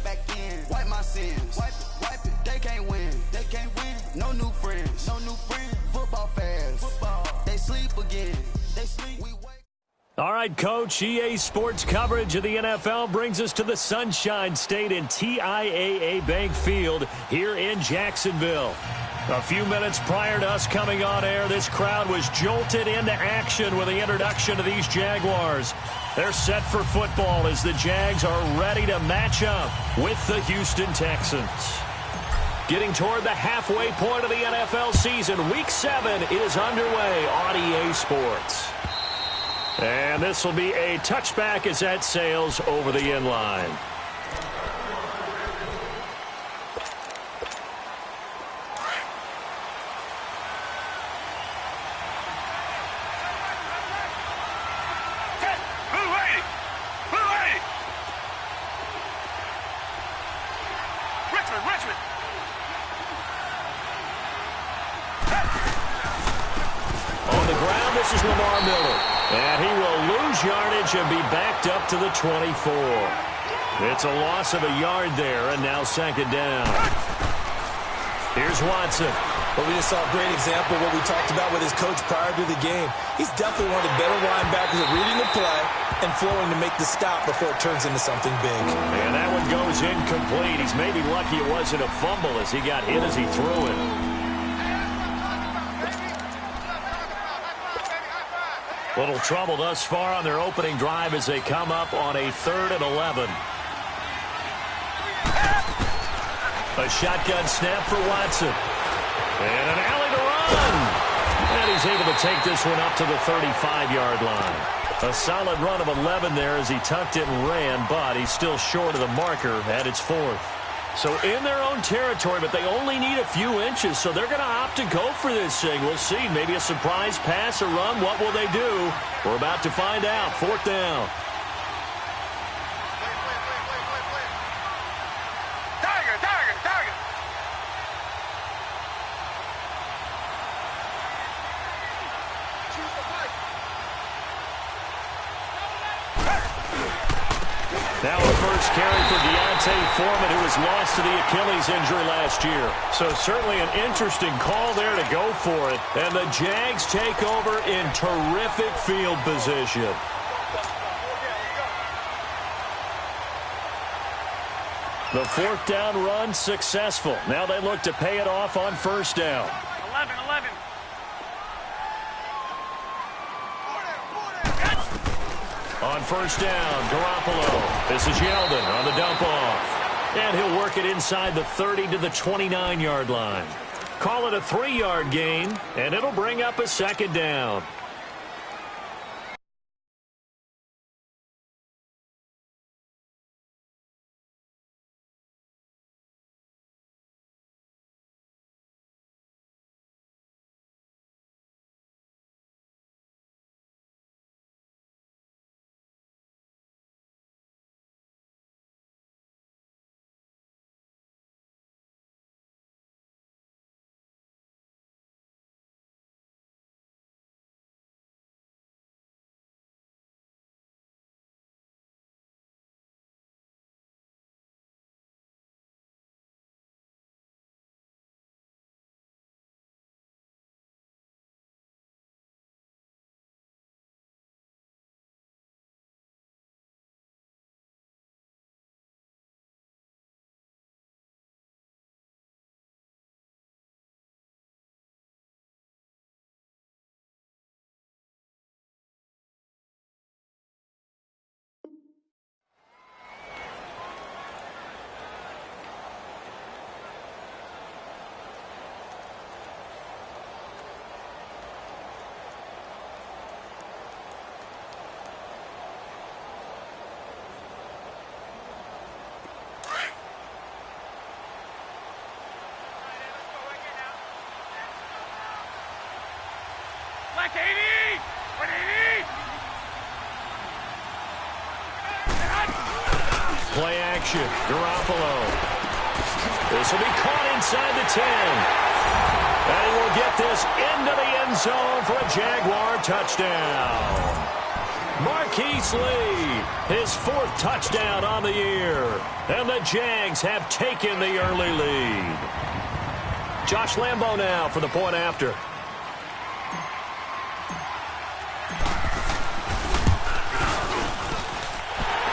back in. Wipe my sins. Wipe it. They can't win. They can't win. No new friends. No new friends. Football fans. Football. They sleep again. They sleep. We wake. All right, Coach, EA Sports coverage of the NFL brings us to the Sunshine State in TIAA Bank Field here in Jacksonville. A few minutes prior to us coming on air, this crowd was jolted into action with the introduction of these Jaguars. They're set for football as the Jags are ready to match up with the Houston Texans. Getting toward the halfway point of the NFL season, Week 7 is underway on EA Sports. And this will be a touchback as that sails over the end line. And be backed up to the 24. It's a loss of a yard there, and now second down. Here's Watson. Well, we just saw a great example of what we talked about with his coach prior to the game. He's definitely one of the better linebackers at reading the play and flowing to make the stop before it turns into something big. And that one goes incomplete. He's maybe lucky it wasn't a fumble as he got hit as he threw it. Little trouble thus far on their opening drive as they come up on a 3rd and 11. A shotgun snap for Watson. And an alley to run. And he's able to take this one up to the 35-yard line. A solid run of 11 there as he tucked it and ran, but he's still short of the marker at its 4th. So in their own territory, but they only need a few inches, so they're going to opt to go for this thing. We'll see. Maybe a surprise pass or run. What will they do? We're about to find out. 4th down. Target. Now a first carry for Deontay Foreman, who was lost to the Achilles injury last year. So certainly an interesting call there to go for it. And the Jags take over in terrific field position. The 4th down run successful. Now they look to pay it off on 1st down. 11. On 1st down, Garoppolo. This is Yeldon on the dump off. And he'll work it inside the 30 to the 29-yard line. Call it a 3-yard gain, and it'll bring up a 2nd down. Play action. Garoppolo. This will be caught inside the 10. And he will get this into the end zone for a Jaguar touchdown. Marquise Lee, his 4th touchdown on the year. And the Jags have taken the early lead. Josh Lambo now for the point after.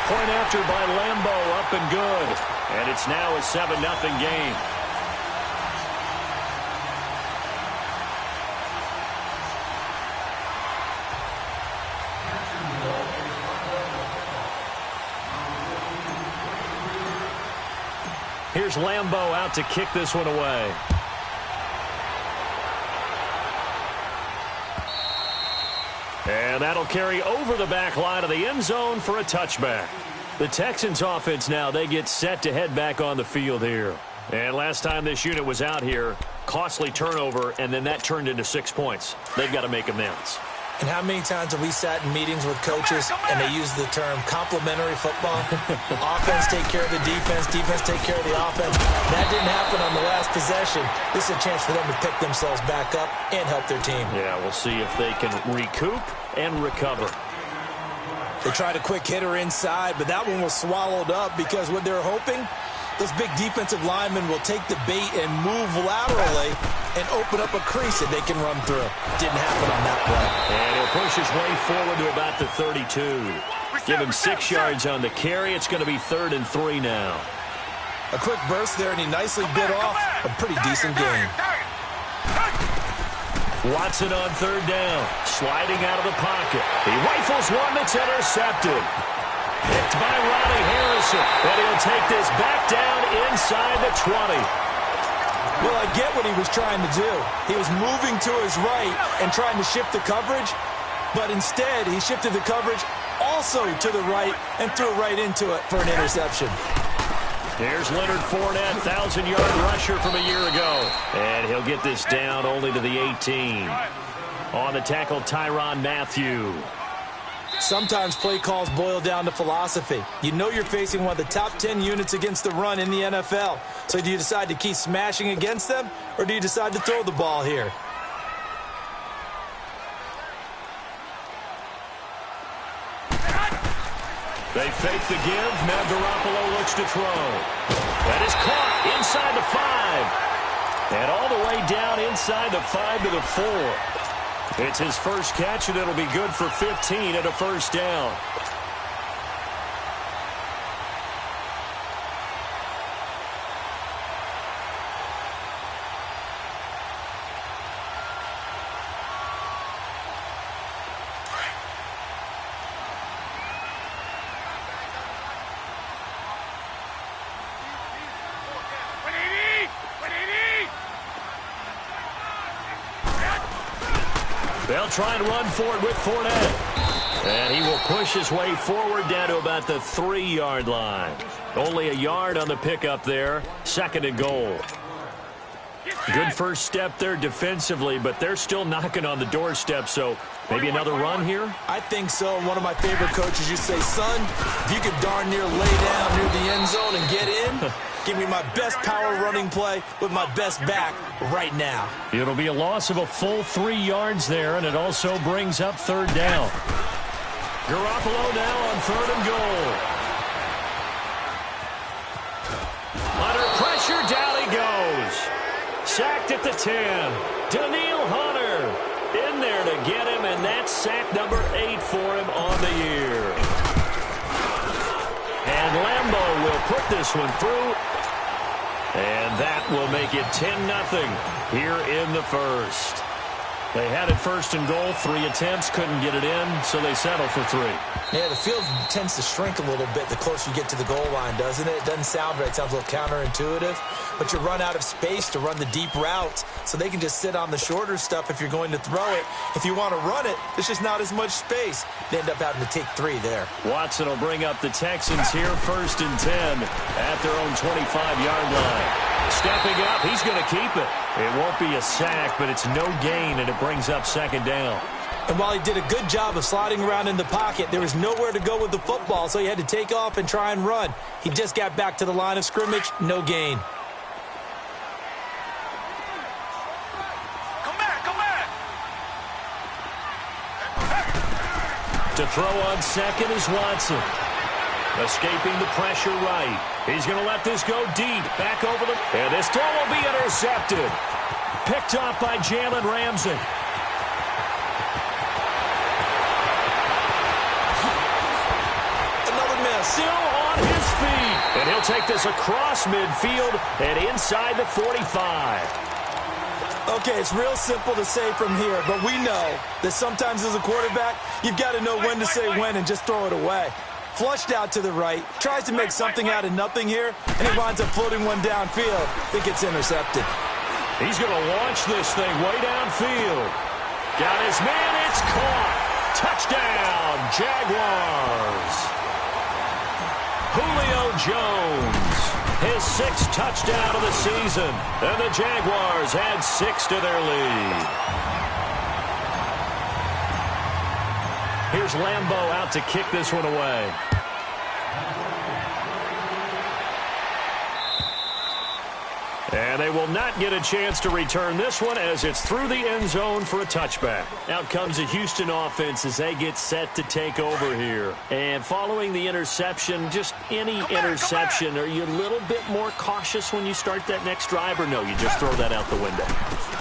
Point after by Lambo, up and good. And it's now a 7-0 game. Here's Lambo out to kick this one away. And that'll carry over the back line of the end zone for a touchback. The Texans offense now, they get set to head back on the field here. And last time this unit was out here, costly turnover, and then that turned into 6 points. They've got to make amends. And how many times have we sat in meetings with coaches and they use the term complementary football? Offense take care of the defense, defense take care of the offense. That didn't happen on the last possession. This is a chance for them to pick themselves back up and help their team. Yeah, we'll see if they can recoup and recover. They tried a quick hitter inside, but that one was swallowed up because what they're hoping, those big defensive linemen will take the bait and move laterally and open up a crease that they can run through. Didn't happen on that play. And he'll push his way forward to about the 32. Give him 6 yards on the carry. It's going to be 3rd and 3 now. A quick burst there, and he nicely bit off a pretty decent gain. Watson on 3rd down. Sliding out of the pocket. He rifles one that's intercepted. Picked by Ronnie Harrison. And he'll take this back down inside the 20. Well, I get what he was trying to do. He was moving to his right and trying to shift the coverage, but instead he shifted the coverage also to the right and threw right into it for an interception. Here's Leonard Fournette, 1,000-yard rusher from a year ago. And he'll get this down only to the 18. On the tackle, Tyrann Mathieu. Sometimes play calls boil down to philosophy. You know you're facing one of the top 10 units against the run in the NFL. So do you decide to keep smashing against them, or do you decide to throw the ball here? They fake the give. Now Garoppolo looks to throw. That is caught inside the 5. And all the way down inside the 5 to the 4. It's his first catch, and it'll be good for 15 at a first down. They'll try and run for it with Fournette. And he will push his way forward down to about the 3-yard line. Only a yard on the pickup there. 2nd and goal. Good first step there defensively, but they're still knocking on the doorstep, so maybe another run here? I think so. One of my favorite coaches used to say, son, if you could darn near lay down near the end zone and get in, give me my best power running play with my best back right now. It'll be a loss of a full 3 yards there, and it also brings up 3rd down. Garoppolo now on 3rd and goal. Under pressure, down he goes. Sacked at the 10. Daniil Hunter in there to get him, and that's sack number 8 for him on the year. And Lambo will put this one through, and that will make it 10-0 here in the first. They had it 1st and goal, 3 attempts, couldn't get it in, so they settle for 3. Yeah, the field tends to shrink a little bit the closer you get to the goal line, doesn't it? It doesn't sound right. It sounds a little counterintuitive. But you run out of space to run the deep routes, so they can just sit on the shorter stuff if you're going to throw it. If you want to run it, there's just not as much space. They end up having to take 3 there. Watson will bring up the Texans here 1st and 10 at their own 25-yard line. Stepping up, he's going to keep it. It won't be a sack, but it's no gain, and it brings up 2nd down. And while he did a good job of sliding around in the pocket, there was nowhere to go with the football, so he had to take off and try and run. He just got back to the line of scrimmage, no gain. Come back! To to throw on second is Watson. Escaping the pressure right. He's going to let this go deep. Back over the... And this throw will be intercepted. Picked off by Jalen Ramsey. Another miss. Still on his feet. And he'll take this across midfield and inside the 45. Okay, it's real simple to say from here, but we know that sometimes as a quarterback, you've got to know when to say when and just throw it away. Flushed out to the right, tries to make something out of nothing here, and he winds up floating one downfield. I think it's intercepted. He's going to launch this thing way downfield. Got his man, it's caught. Touchdown, Jaguars. Julio Jones, his 6th touchdown of the season, and the Jaguars add 6 to their lead. Here's Lambeau out to kick this one away. And they will not get a chance to return this one as it's through the end zone for a touchback. Out comes the Houston offense as they get set to take over here. And following the interception, just any interception, are you a little bit more cautious when you start that next drive, or no, you just throw that out the window?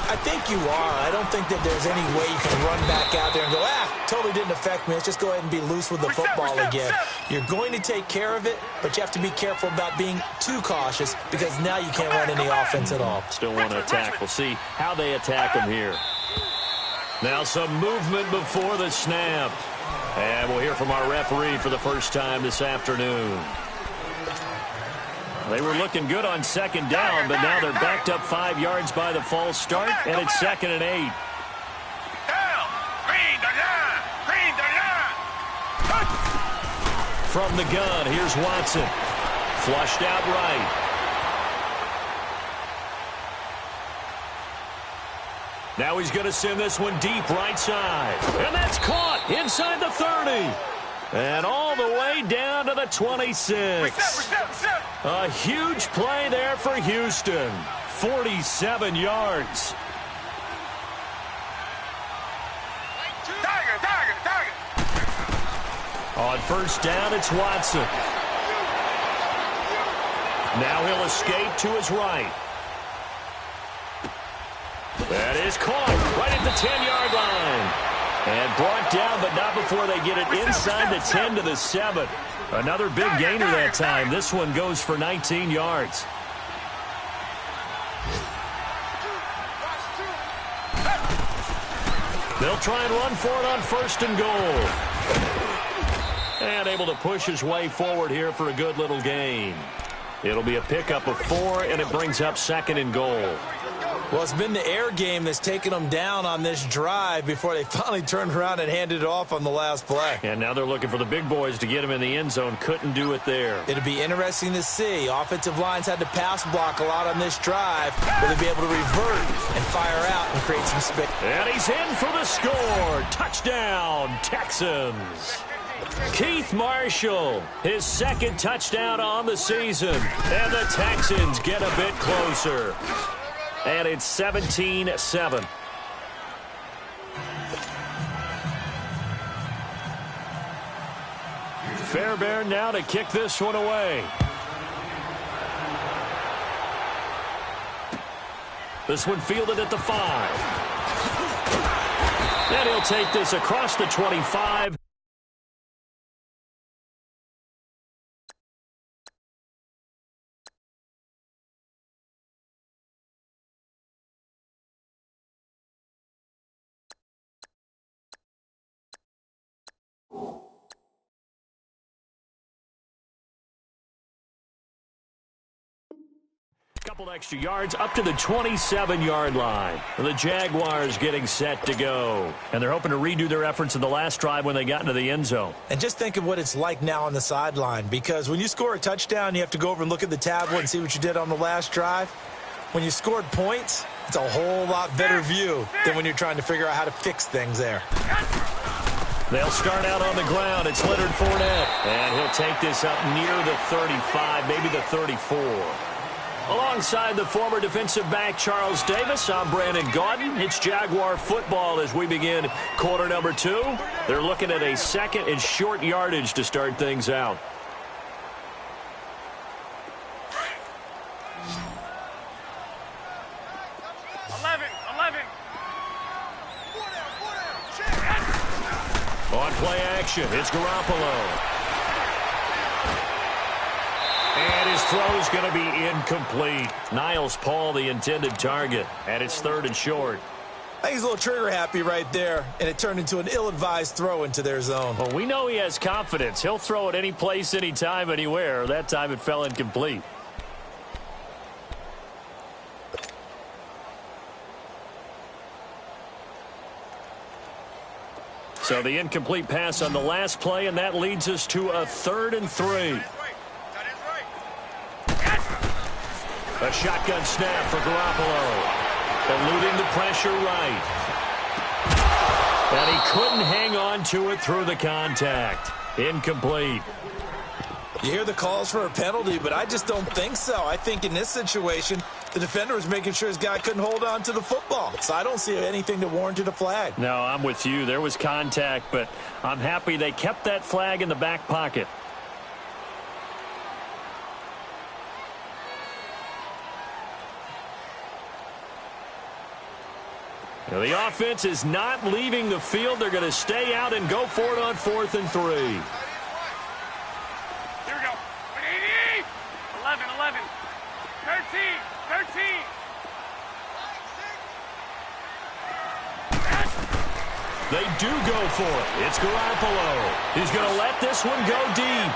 I think you are. I don't think that there's any way you can run back out there and go, totally didn't affect me. Let's just go ahead and be loose with the football again. You're going to take care of it, but you have to be careful about being too cautious because now you can't run any offense at all. Still want to attack. We'll see how they attack them here. Now some movement before the snap. And we'll hear from our referee for the first time this afternoon. They were looking good on second down, but now they're backed up 5 yards by the false start, and it's 2nd and 8. From the gun, here's Watson. Flushed out right. Now he's going to send this one deep right side. And that's caught inside the 30. And all the way down to the 26. A huge play there for Houston. 47 yards. On first down, it's Watson. Now he'll escape to his right. That is caught right at the 10-yard line. And brought down, but not before they get it inside the 10 to the 7. Another big gainer that time. This one goes for 19 yards. They'll try and run for it on 1st and goal. And able to push his way forward here for a good little gain. It'll be a pickup of 4, and it brings up 2nd and goal. Well, it's been the air game that's taken them down on this drive before they finally turned around and handed it off on the last play. And now they're looking for the big boys to get him in the end zone. Couldn't do it there. It'll be interesting to see. Offensive lines had to pass block a lot on this drive. Will they be able to revert and fire out and create some space? And he's in for the score. Touchdown, Texans. Keith Marshall, his 2nd touchdown on the season. And the Texans get a bit closer. And it's 17-7. Fairbairn now to kick this one away. This one fielded at the 5. And he'll take this across the 25. Couple extra yards up to the 27-yard line. The Jaguars getting set to go. And they're hoping to redo their efforts in the last drive when they got into the end zone. And just think of what it's like now on the sideline, because when you score a touchdown, you have to go over and look at the tablet and see what you did on the last drive. When you scored points, it's a whole lot better view than when you're trying to figure out how to fix things there. They'll start out on the ground. It's Leonard Fournette. And he'll take this up near the 35, maybe the 34. Alongside the former defensive back Charles Davis, I'm Brandon Gaudin. It's Jaguar football as we begin quarter number 2. They're looking at a second and short yardage to start things out. On play action, it's Garoppolo. And his throw is going to be incomplete. Niles Paul, the intended target, and it's third and short. I think he's a little trigger happy right there, and it turned into an ill-advised throw into their zone. Well, we know he has confidence. He'll throw it any place, anytime, anywhere. That time it fell incomplete. So the incomplete pass on the last play, and that leads us to a 3rd and 3. A shotgun snap for Garoppolo. Eluding the pressure right. And he couldn't hang on to it through the contact. Incomplete. You hear the calls for a penalty, but I just don't think so. I think in this situation, the defender was making sure his guy couldn't hold on to the football. So I don't see anything that warranted a flag. No, I'm with you. There was contact, but I'm happy they kept that flag in the back pocket. Now, the offense is not leaving the field. They're going to stay out and go for it on 4th and 3. Here we go. 11, 11. 13, 13. They do go for it. It's Garoppolo. He's going to let this one go deep.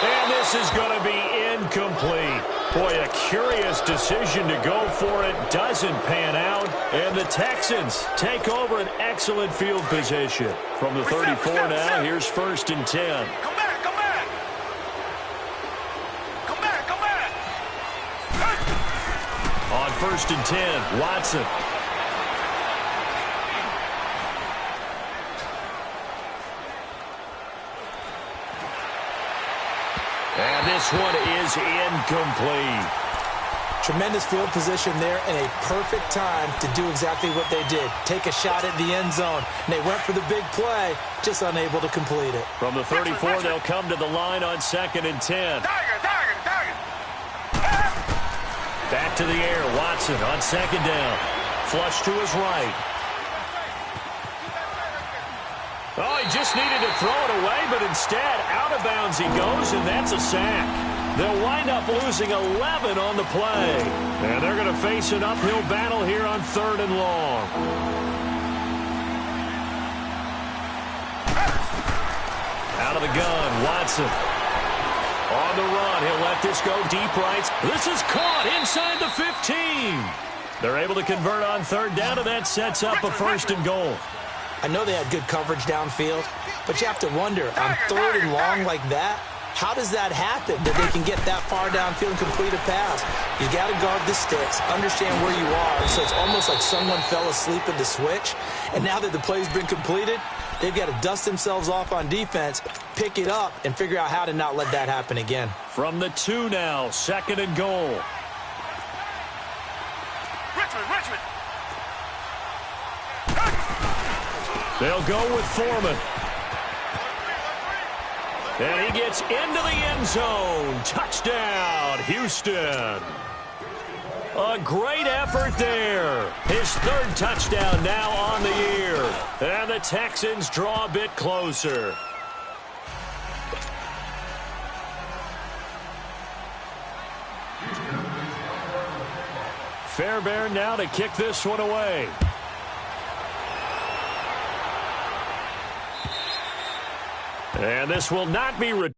And this is going to be incomplete. Boy, a curious decision to go for it. Doesn't pan out. And the Texans take over an excellent field position. From the 34 now, here's 1st and 10. Come back, come back. Come back, come back. On 1st and 10, Watson. And this one is incomplete. Tremendous field position there and a perfect time to do exactly what they did. Take a shot at the end zone. And they went for the big play, just unable to complete it. From the 34, they'll come to the line on 2nd and 10. Target. Back to the air, Watson on 2nd down. Flush to his right. Oh, he just needed to throw it away, but instead, out of bounds he goes, and that's a sack. They'll wind up losing 11 on the play. And they're going to face an uphill battle here on 3rd and long. Out of the gun, Watson. On the run, he'll let this go deep right. This is caught inside the 15. They're able to convert on 3rd down, and that sets up a 1st and goal. I know they had good coverage downfield, but you have to wonder, on 3rd and long like that, how does that happen that they can get that far downfield and complete a pass? You got to guard the sticks, understand where you are, so it's almost like someone fell asleep in the switch, and now that the play's been completed, they've got to dust themselves off on defense, pick it up, and figure out how to not let that happen again. From the 2 now, 2nd and goal. Richmond. They'll go with Foreman. And he gets into the end zone. Touchdown, Houston. A great effort there. His 3rd touchdown now on the year. And the Texans draw a bit closer. Fairbairn now to kick this one away. And this will not be returned.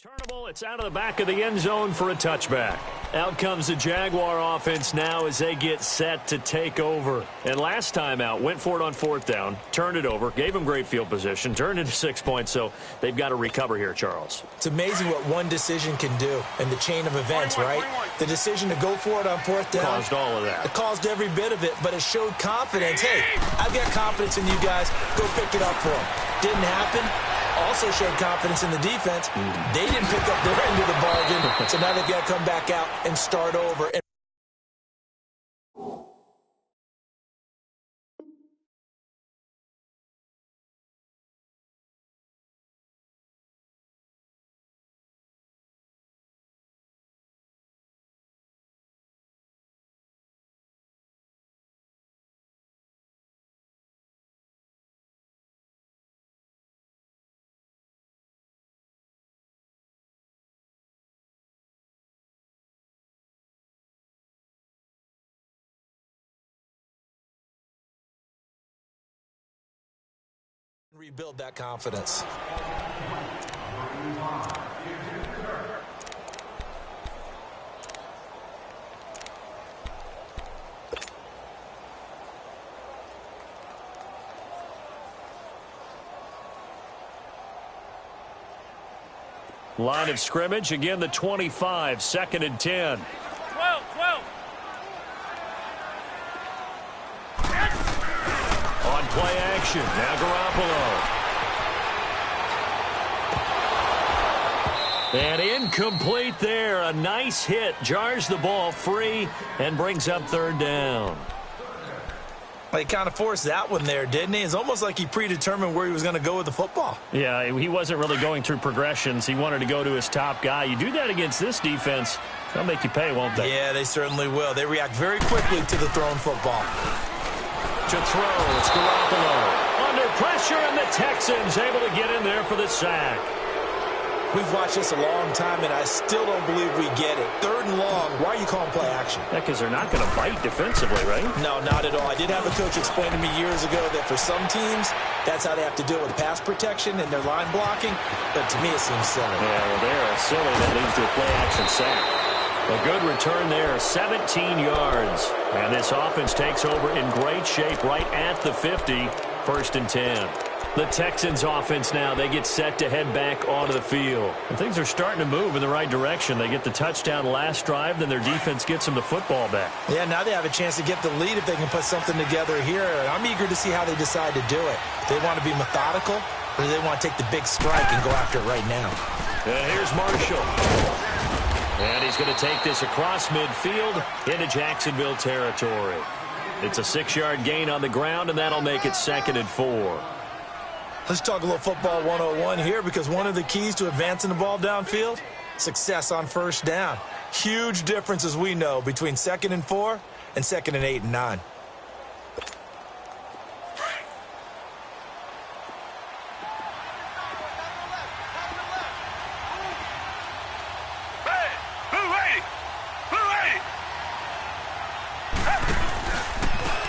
Turnable, it's out of the back of the end zone for a touchback. Out comes the Jaguar offense now as they get set to take over. And last time out, went for it on fourth down, turned it over, gave them great field position, turned into 6 points, so they've got to recover here, Charles. It's amazing what one decision can do in the chain of events, right? The decision to go for it on fourth down. Caused all of that. It caused every bit of it, but it showed confidence. Hey, I've got confidence in you guys. Go pick it up for them. Didn't happen. Also showed confidence in the defense. They didn't pick up their end of the bargain, so now they've got to come back out and start over. Rebuild that confidence. Line of scrimmage, again the 25, 2nd and 10. 12. On play action, now Garoppolo. And incomplete there. A nice hit. Jars the ball free and brings up 3rd down. He kind of forced that one there, didn't he? It's almost like he predetermined where he was going to go with the football. Yeah, he wasn't really going through progressions. He wanted to go to his top guy. You do that against this defense, they'll make you pay, won't they? Yeah, they certainly will. They react very quickly to the thrown football. To throw, it's Garoppolo. Under pressure, and the Texans able to get in there for the sack. We've watched this a long time, and I still don't believe we get it. 3rd and long, why are you calling play action? Yeah, because they're not going to bite defensively, right? No, not at all. I did have a coach explain to me years ago that for some teams, that's how they have to deal with pass protection and their line blocking. But to me, it seems silly. Yeah, well, they're silly. That leads to a play action sack. A good return there, 17 yards. And this offense takes over in great shape right at the 50, 1st and 10. The Texans offense now, they get set to head back onto the field. And things are starting to move in the right direction. They get the touchdown last drive, then their defense gets them the football back. Yeah, now they have a chance to get the lead if they can put something together here. And I'm eager to see how they decide to do it. Do they want to be methodical, or do they want to take the big strike and go after it right now? And here's Marshall. And he's going to take this across midfield into Jacksonville territory. It's a 6-yard gain on the ground, and that'll make it 2nd and 4. Let's talk a little football 101 here, because one of the keys to advancing the ball downfield, success on 1st down. Huge difference, as we know, between 2nd and 4 and 2nd and 8 and 9.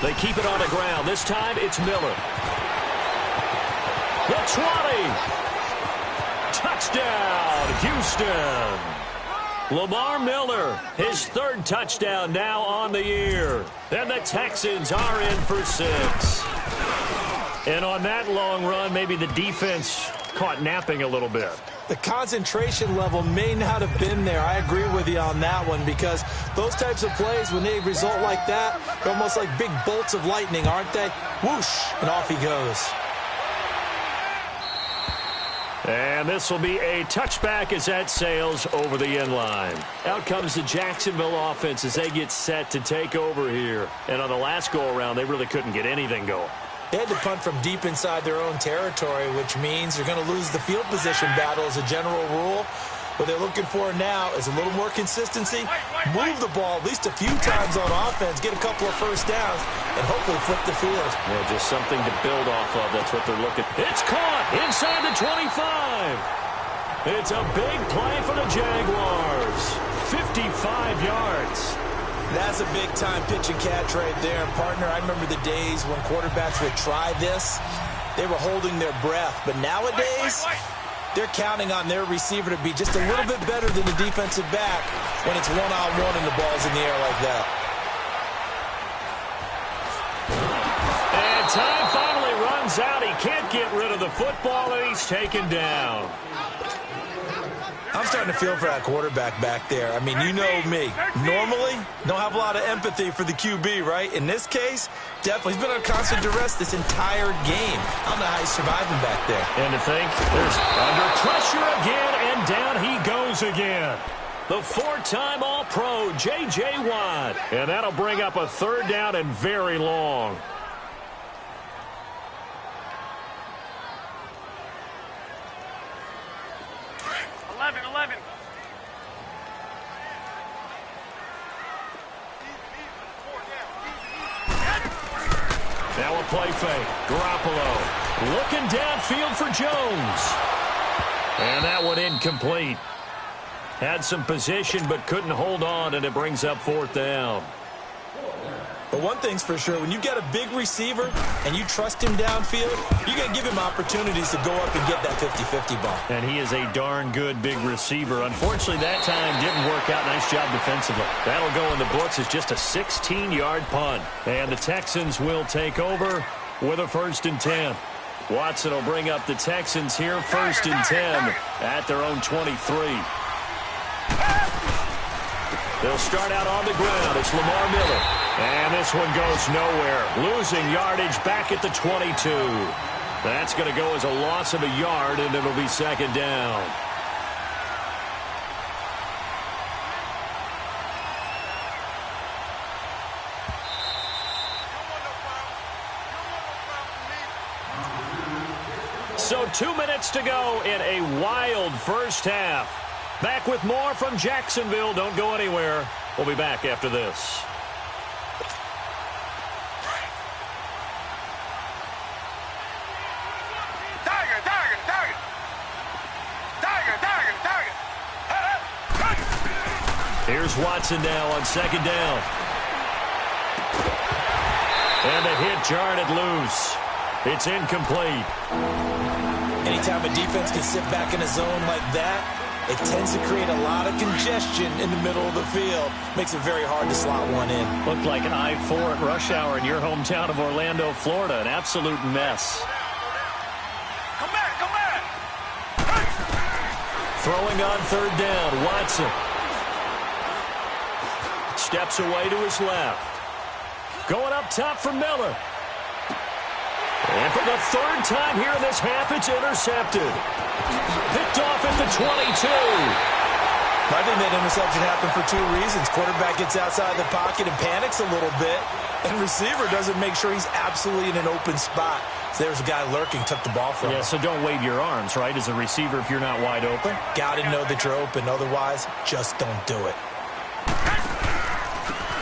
They keep it on the ground. This time, it's Miller. The 20. Touchdown, Houston. Lamar Miller, his 3rd touchdown now on the year. And the Texans are in for 6. And on that long run, maybe the defense caught napping a little bit. The concentration level may not have been there. I agree with you on that one, because those types of plays, when they result like that, they're almost like big bolts of lightning, aren't they? Whoosh, and off he goes. And this will be a touchback as that sails over the end line. Out comes the Jacksonville offense as they get set to take over here. And on the last go-around, they really couldn't get anything going. They had to punt from deep inside their own territory, which means they're going to lose the field position battle as a general rule. What they're looking for now is a little more consistency, move the ball at least a few times on offense, get a couple of 1st downs, and hopefully flip the field. Yeah, just something to build off of. That's what they're looking. It's caught inside the 25. It's a big play for the Jaguars. 55 yards. That's a big-time pitch and catch right there, partner. I remember the days when quarterbacks would try this. They were holding their breath. But nowadays, they're counting on their receiver to be just a little bit better than the defensive back when it's one-on-one and the ball's in the air like that. And time finally runs out. He can't get rid of the football, and he's taken down. I'm starting to feel for that quarterback back there. I mean, you know me. Normally, don't have a lot of empathy for the QB, right? In this case, definitely. He's been under constant duress this entire game. I don't know how he's surviving back there. And to think, there's under pressure again, and down he goes again. The four-time All-Pro, J.J. Watt. And that'll bring up a third down and very long. Now a play fake. Garoppolo looking downfield for Jones. And that one incomplete. Had some position but couldn't hold on, and it brings up fourth down. But one thing's for sure, when you've got a big receiver and you trust him downfield, you're going to give him opportunities to go up and get that 50-50 ball. And he is a darn good big receiver. Unfortunately, that time didn't work out. Nice job defensively. That'll go in the books as just a 16-yard punt. And the Texans will take over with a 1st and 10. Watson will bring up the Texans here, 1st and 10 at their own 23. They'll start out on the ground. It's Lamar Miller. And this one goes nowhere. Losing yardage back at the 22. That's going to go as a loss of a yard, and it'll be 2nd down. So 2 minutes to go in a wild first half. Back with more from Jacksonville. Don't go anywhere. We'll be back after this. Here's Watson now on 2nd down. And a hit jarred it loose. It's incomplete. Anytime a defense can sit back in a zone like that, it tends to create a lot of congestion in the middle of the field. Makes it very hard to slot one in. Looked like I-4 at rush hour in your hometown of Orlando, Florida. An absolute mess. Come back, come back. Throwing on 3rd down, Watson. Steps away to his left. Going up top for Miller. And for the 3rd time here in this half, it's intercepted. Picked off at the 22. I think that interception happened for 2 reasons. Quarterback gets outside the pocket and panics a little bit, and receiver doesn't make sure he's absolutely in an open spot. So there's a guy lurking, took the ball from him. Yeah, so don't wave your arms, right, as a receiver if you're not wide open. Got to know that you're open. Otherwise, just don't do it.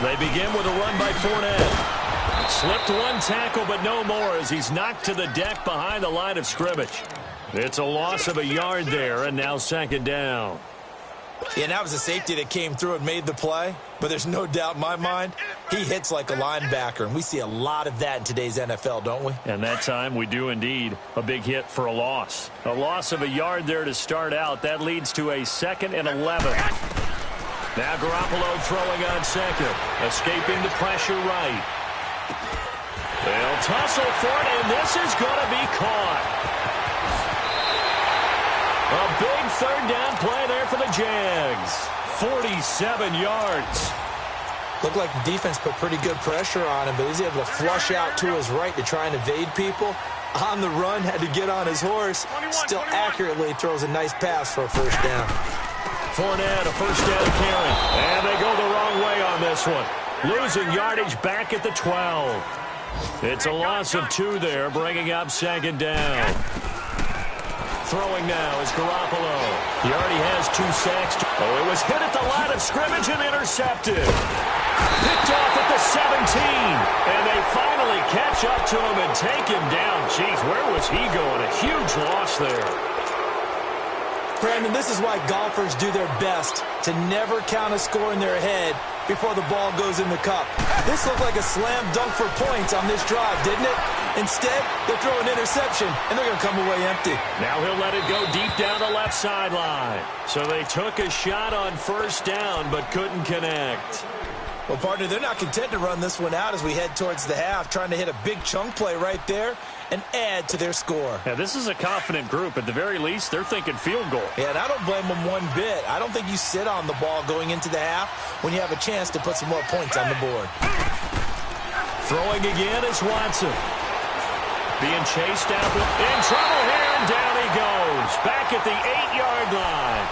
They begin with a run by Fournette. Slipped one tackle, but no more as he's knocked to the deck behind the line of scrimmage. It's a loss of a yard there, and now 2nd down. Yeah, and that was a safety that came through and made the play, but there's no doubt in my mind, he hits like a linebacker, and we see a lot of that in today's NFL, don't we? And that time we do indeed. A big hit for a loss. A loss of a yard there to start out. That leads to a 2nd and 11. Now Garoppolo throwing on 2nd, escaping the pressure right. They'll tussle for it, and this is going to be caught. A big 3rd down play there for the Jags. 47 yards. Looked like the defense put pretty good pressure on him, but he's able to flush out to his right to try and evade people. On the run, had to get on his horse. Still accurately throws a nice pass for a 1st down. Fournette, a 1st down carry. And they go the wrong way on this one. Losing yardage back at the 12. It's a loss of 2 there, bringing up 2nd down. Throwing now is Garoppolo. He already has 2 sacks. Oh, it was hit at the line of scrimmage and intercepted. Picked off at the 17. And they finally catch up to him and take him down. Jeez, where was he going? A huge loss there. Brandon, this is why golfers do their best to never count a score in their head before the ball goes in the cup. This looked like a slam dunk for points on this drive, didn't it? Instead, they'll throw an interception, and they're going to come away empty. Now he'll let it go deep down the left sideline. So they took a shot on first down, but couldn't connect. Well, partner, they're not content to run this one out as we head towards the half, trying to hit a big chunk play right there and add to their score. Yeah, this is a confident group. At the very least, they're thinking field goal. Yeah, and I don't blame them one bit. I don't think you sit on the ball going into the half when you have a chance to put some more points on the board. Throwing again is Watson. Being chased out, in trouble here, and down he goes. Back at the 8-yard line.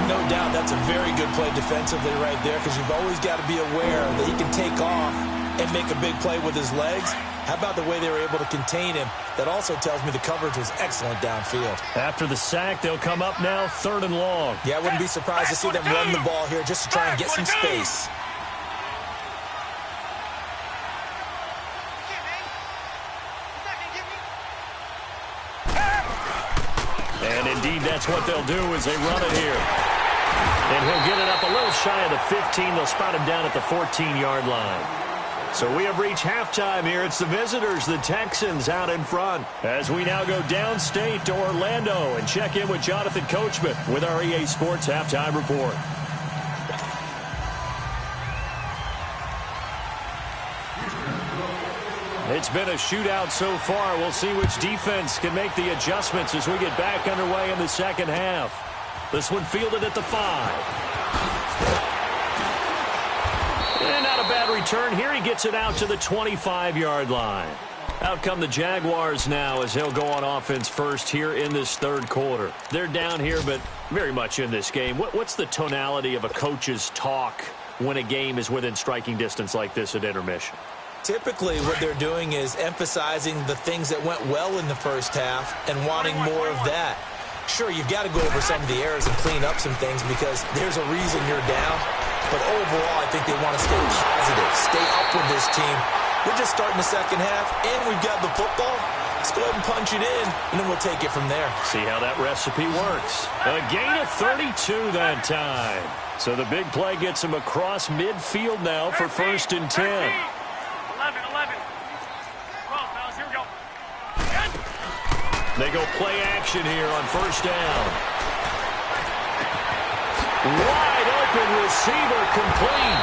No doubt that's a very good play defensively right there, because you've always got to be aware that he can take off and make a big play with his legs. How about the way they were able to contain him? That also tells me the coverage was excellent downfield. After the sack, they'll come up now 3rd and long. Yeah, I wouldn't be surprised to see them run the ball here just to try and get some space. And indeed, that's what they'll do as they run it here. And he'll get it up a little shy of the 15. They'll spot him down at the 14-yard line. So we have reached halftime here. It's the visitors, the Texans, out in front. As we now go downstate to Orlando and check in with Jonathan Coachman with our EA Sports Halftime Report. It's been a shootout so far. We'll see which defense can make the adjustments as we get back underway in the second half. This one fielded at the 5. And not a bad return here. He gets it out to the 25-yard line. Out come the Jaguars now as they'll go on offense first here in this third quarter. They're down here, but very much in this game. What's the tonality of a coach's talk when a game is within striking distance like this at intermission? Typically, what they're doing is emphasizing the things that went well in the first half and wanting more of that. Sure, you've got to go over some of the errors and clean up some things because there's a reason you're down. But overall, I think they want to stay positive, stay up with this team. We're just starting the second half, and we've got the football. Let's go ahead and punch it in, and then we'll take it from there. See how that recipe works. A gain of 32 that time. So the big play gets him across midfield now for 1st and 10. 11. 12, fellas, here we go. They go play action here on first down. Wide open receiver complete.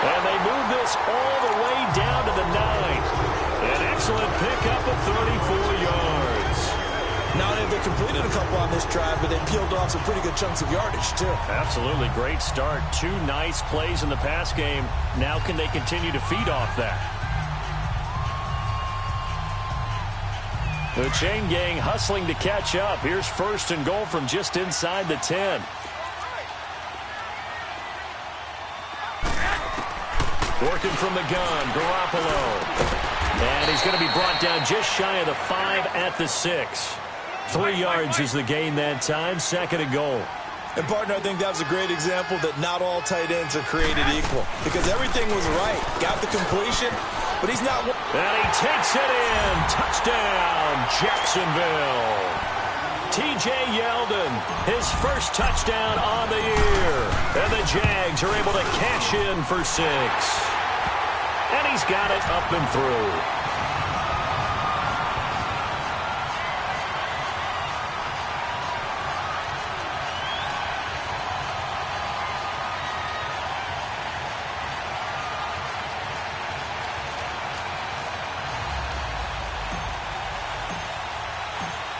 And they move this all the way down to the 9. An excellent pickup of 34 yards. Now they've completed a couple on this drive, but they peeled off some pretty good chunks of yardage, too. Absolutely. Great start. 2 nice plays in the pass game. Now can they continue to feed off that? The chain gang hustling to catch up. Here's 1st and goal from just inside the 10. Working from the gun, Garoppolo. And he's going to be brought down just shy of the 5 at the 6. 3 yards is the gain that time, 2nd and goal. And, partner, I think that was a great example that not all tight ends are created equal because everything was right. Got the completion, but he's not. And he takes it in. Touchdown, Jacksonville. T.J. Yeldon, his first touchdown on the year. And the Jags are able to cash in for 6. And he's got it up and through.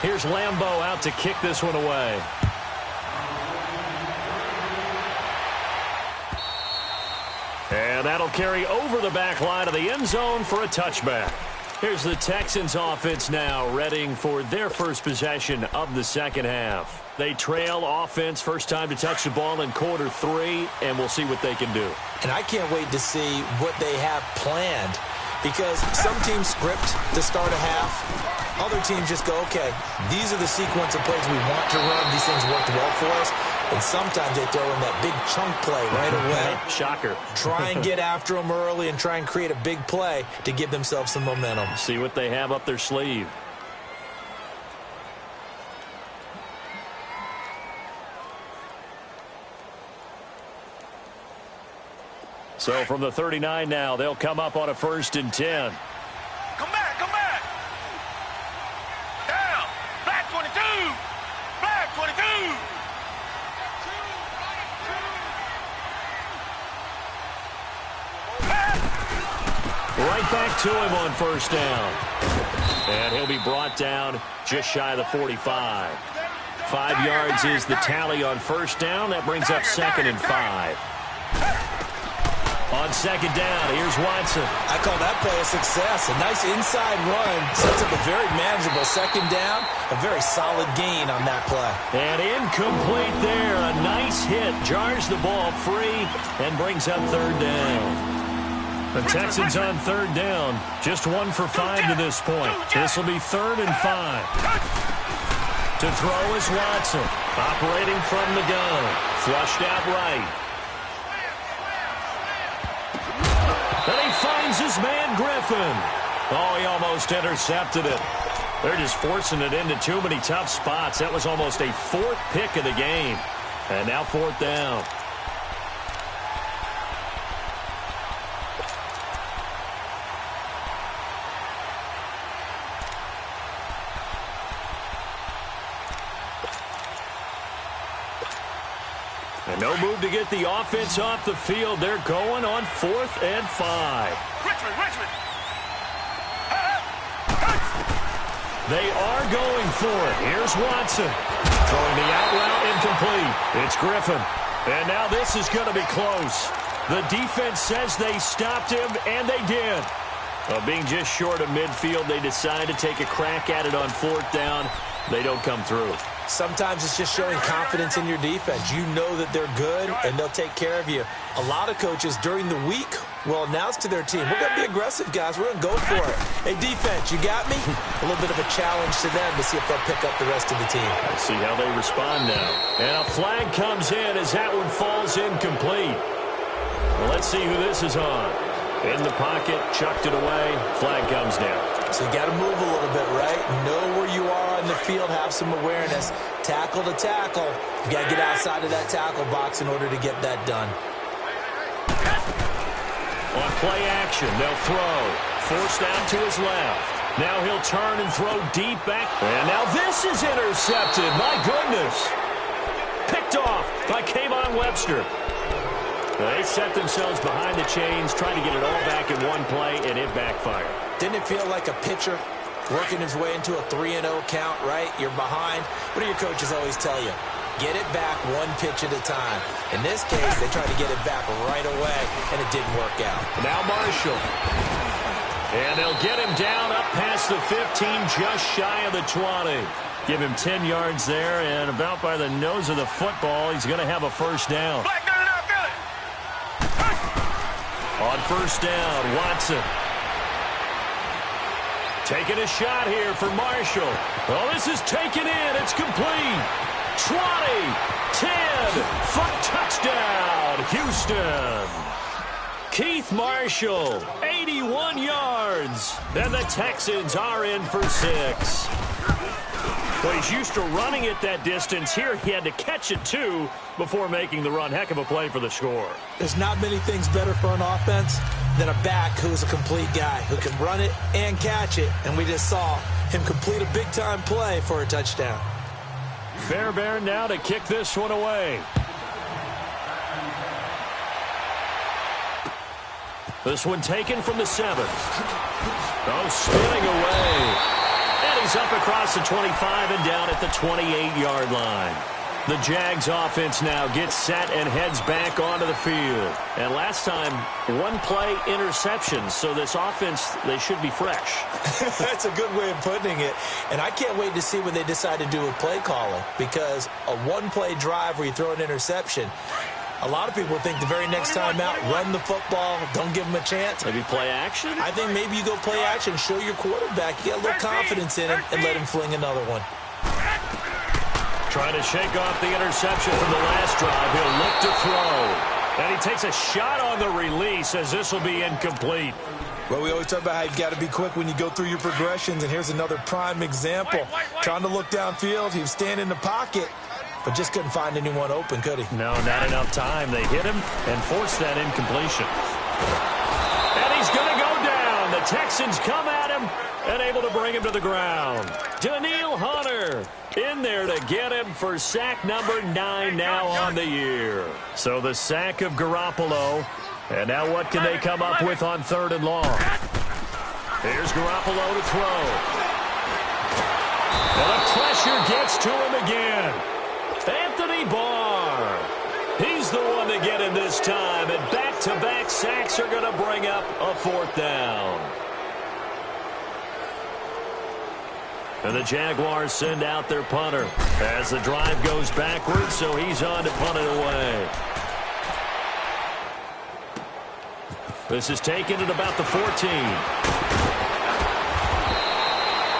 Here's Lambeau out to kick this one away. And that'll carry over the back line of the end zone for a touchback. Here's the Texans offense now, readying for their first possession of the second half. They trail offense, first time to touch the ball in quarter 3, and we'll see what they can do. And I can't wait to see what they have planned because some teams script to start a half. Other teams just go, okay, these are the sequence of plays we want to run. These things worked well for us. And sometimes they throw in that big chunk play right away. Shocker. Try and get after them early and try and create a big play to give themselves some momentum. See what they have up their sleeve. So from the 39 now, they'll come up on a 1st and 10. Come back, come back. Right back to him on first down. And he'll be brought down just shy of the 45. 5 yards is the tally on first down. That brings up 2nd and 5. On second down, here's Watson. I call that play a success. A nice inside run. Sets up a very manageable second down. A very solid gain on that play. And incomplete there. A nice hit. Jars the ball free and brings up 3rd down. The Texans on 3rd down. Just 1 for 5 to this point. This will be 3rd and 5. To throw is Watson. Operating from the gun. Flushed out right. And he finds his man Griffin. Oh, he almost intercepted it. They're just forcing it into too many tough spots. That was almost a 4th pick of the game. And now 4th down. And no move to get the offense off the field. They're going on 4th and 5. Richmond. They are going for it. Here's Watson. Throwing the out route incomplete. It's Griffin. And now this is going to be close. The defense says they stopped him, and they did. Being just short of midfield, they decide to take a crack at it on 4th down. They don't come through. Sometimes it's just showing confidence in your defense. You know that they're good, and they'll take care of you. A lot of coaches during the week will announce to their team, we're going to be aggressive, guys. We're going to go for it. Hey, defense, you got me? A little bit of a challenge to them to see if they'll pick up the rest of the team. Let's see how they respond now. And a flag comes in as that one falls incomplete. Well, let's see who this is on. In the pocket, chucked it away. Flag comes down. So you got to move a little bit, right? Know where you are on the field, have some awareness. Tackle to tackle. You got to get outside of that tackle box in order to get that done. On play action, they'll throw. Forced out to his left. Now he'll turn and throw deep back. And now this is intercepted. My goodness. Picked off by Kayvon Webster. They set themselves behind the chains, trying to get it all back in one play, and it backfired. Didn't it feel like a pitcher working his way into a 3-0 count, right? You're behind. What do your coaches always tell you? Get it back one pitch at a time. In this case, they tried to get it back right away, and it didn't work out. Now Marshall. And they'll get him down up past the 15, just shy of the 20. Give him 10 yards there, and about by the nose of the football, he's going to have a first down. On first down, Watson. Taking a shot here for Marshall. Oh, this is taken in. It's complete. 20, 10, for touchdown, Houston. Keith Marshall, 81 yards. And the Texans are in for 6. Well, he's used to running it that distance. Here he had to catch it, too, before making the run. Heck of a play for the score. There's not many things better for an offense than a back who's a complete guy, who can run it and catch it. And we just saw him complete a big-time play for a touchdown. Fairbairn now to kick this one away. This one taken from the 7. Oh, spinning away. And he's up across the 25 and down at the 28-yard line. The Jags offense now gets set and heads back onto the field. And last time, 1-play interception. So this offense, they should be fresh. That's a good way of putting it. And I can't wait to see when they decide to do a play calling. Because a 1-play drive where you throw an interception, a lot of people think the very next time out, run the football, don't give them a chance. Maybe play action? I think maybe you go play action, show your quarterback, you get a little confidence in him, and let him fling another one. Trying to shake off the interception from the last drive. He'll look to throw. And he takes a shot on the release as this will be incomplete. Well, we always talk about how you've got to be quick when you go through your progressions, and here's another prime example. Trying to look downfield, he was standing in the pocket, but just couldn't find anyone open, could he? No, not enough time. They hit him and forced that incompletion. And he's going to go down. The Texans come at him and able to bring him to the ground. Daniil Hunter in there to get him for sack number 9 now on the year. So the sack of Garoppolo. And now what can they come up with on 3rd and long? Here's Garoppolo to throw. And the pressure gets to him again. Anthony Barr. He's the one to get him this time. And back-to-back sacks are going to bring up a 4th down. And the Jaguars send out their punter as the drive goes backwards, so he's on to punt it away. This is taken at about the 14.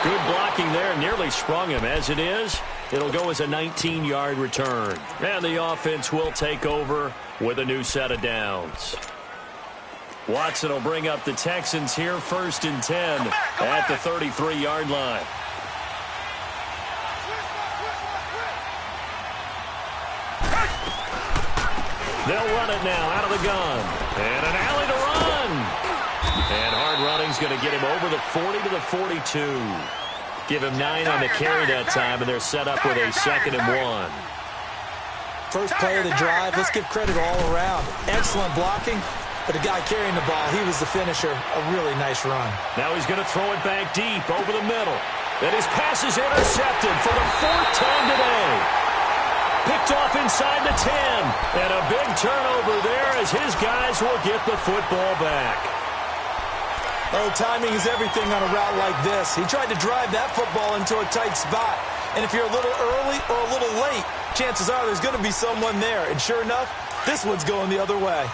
Good blocking there, nearly sprung him. As it is, it'll go as a 19-yard return. And the offense will take over with a new set of downs. Watson will bring up the Texans here, 1st and 10 at the 33-yard line. They'll run it now out of the gun. And an alley to run. And hard running's going to get him over the 40 to the 42. Give him 9 on the carry that time, and they're set up with a 2nd and 1. First play of the drive, let's give credit all around. Excellent blocking, but the guy carrying the ball, he was the finisher. A really nice run. Now he's going to throw it back deep over the middle. And his pass is intercepted for the 4th time today. Picked off inside the 10. And a big turnover there as his guys will get the football back. Oh, timing is everything on a route like this. He tried to drive that football into a tight spot. And if you're a little early or a little late, chances are there's going to be someone there. And sure enough, this one's going the other way.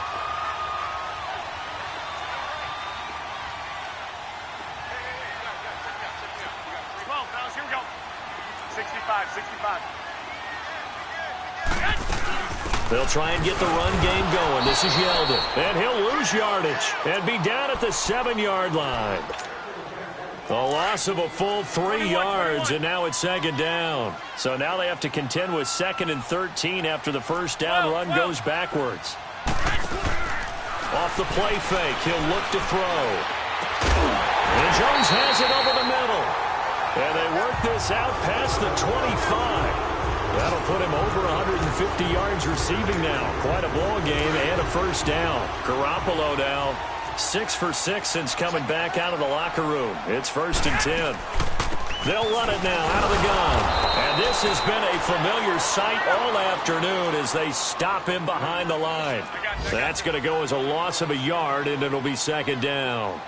Here we go. 65. They'll try and get the run game going. This is Yeldon. And he'll lose yardage and be down at the 7-yard line. A loss of a full 3 yards, and now it's 2nd down. So now they have to contend with 2nd and 13 after the first down run goes backwards. Off the play fake, he'll look to throw. And Jones has it over the middle. And they work this out past the 25. That'll put him over 150 yards receiving now. Quite a ball game and a first down. Garoppolo now 6 for 6 since coming back out of the locker room. It's 1st and 10. They'll run it now out of the gun. And this has been a familiar sight all afternoon as they stop him behind the line. That's going to go as a loss of a yard, and it'll be 2nd down.